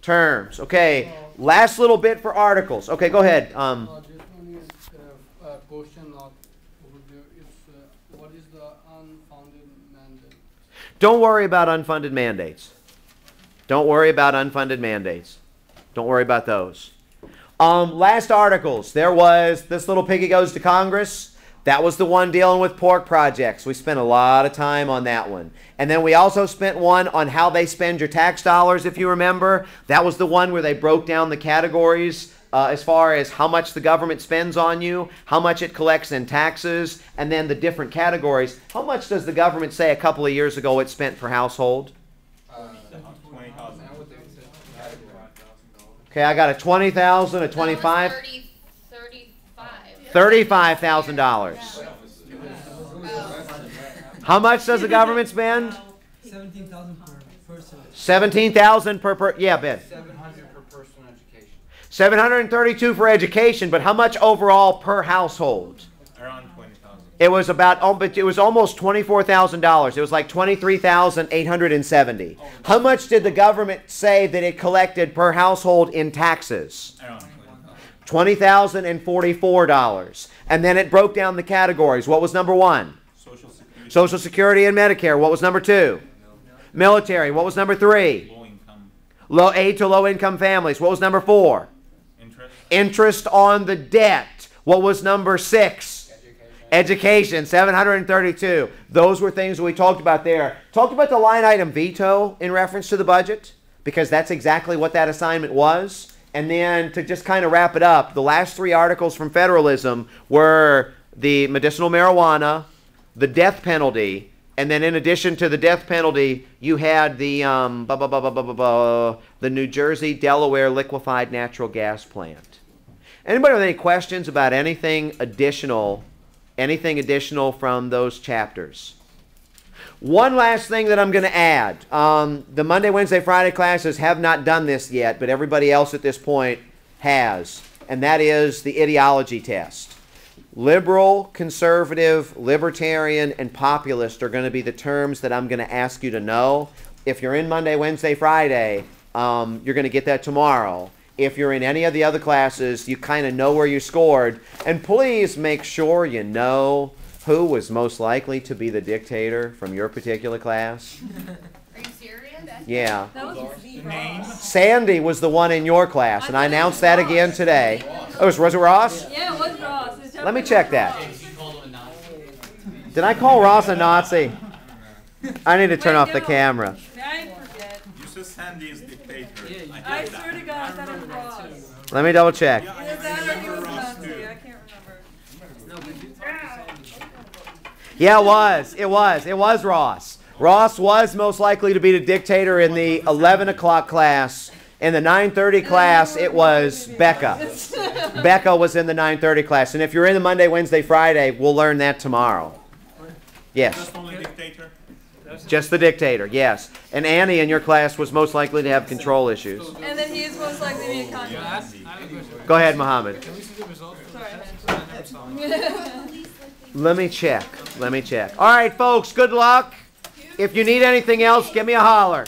Terms. Okay. Last little bit for articles. Okay, go ahead. This one is a question, not overview. It's what is the unfounded mandate? Don't worry about unfunded mandates. Don't worry about unfunded mandates. Don't worry about those. Last articles. There was this little piggy goes to Congress. That was the one dealing with pork projects. We spent a lot of time on that one. And then we also spent one on how they spend your tax dollars, if you remember. That was the one where they broke down the categories as far as how much the government spends on you, how much it collects in taxes, and then the different categories. How much does the government say a couple of years ago it spent per household? Okay, I got a $20,000, a $25,000. $35,000. How much does the government spend? $17,000 per person. $17,000 per yeah, Ben. $700 per person education. $732 for education, but how much overall per household? Around $20,000. It was it was almost $24,000. It was like $23,870. How much did the government say that it collected per household in taxes? Around $20,044. And then it broke down the categories. What was number one? Social Security. Social Security and Medicare. What was number two? Military. What was number three? Low income. Aid to low-income families. What was number four? Interest. Interest on the debt. What was number six? Education. 732. Those were things we talked about there. Talked about the line item veto in reference to the budget, because that's exactly what that assignment was. And then to just kind of wrap it up, the last three articles from federalism were the medicinal marijuana, the death penalty, and then in addition to the death penalty, you had the New Jersey, Delaware liquefied natural gas plant. Anybody with any questions about anything additional from those chapters? One last thing that I'm going to add. The Monday, Wednesday, Friday classes have not done this yet, but everybody else at this point has, and that is the ideology test. Liberal, conservative, libertarian, and populist are going to be the terms that I'm going to ask you to know. If you're in Monday, Wednesday, Friday, you're going to get that tomorrow. If you're in any of the other classes, you kind of know where you scored. And please make sure you know who was most likely to be the dictator from your particular class. Are you serious? Yeah. That was Sandy was the one in your class, and I announced that again today. Oh, was it Ross? Yeah, it was Ross. Let me check that. Did I call Ross a Nazi? I need to turn off the camera. I forget. You said Sandy is dictator. I swear to God, I thought it was Ross. Let me double check. Either that or he was a Nazi. I can't remember. Yeah, it was. It was Ross. Ross was most likely to be the dictator in the 11 o'clock class. In the 9:30 class, it was Becca. Becca was in the 9:30 class. And if you're in the Monday, Wednesday, Friday, we'll learn that tomorrow. Yes. Just only dictator? Just the dictator, yes. And Annie in your class was most likely to have control issues. And then he is most likely to be a communist. Go ahead, Mohammed. Can we see the results? Let me check. All right, folks, good luck. If you need anything else, give me a holler.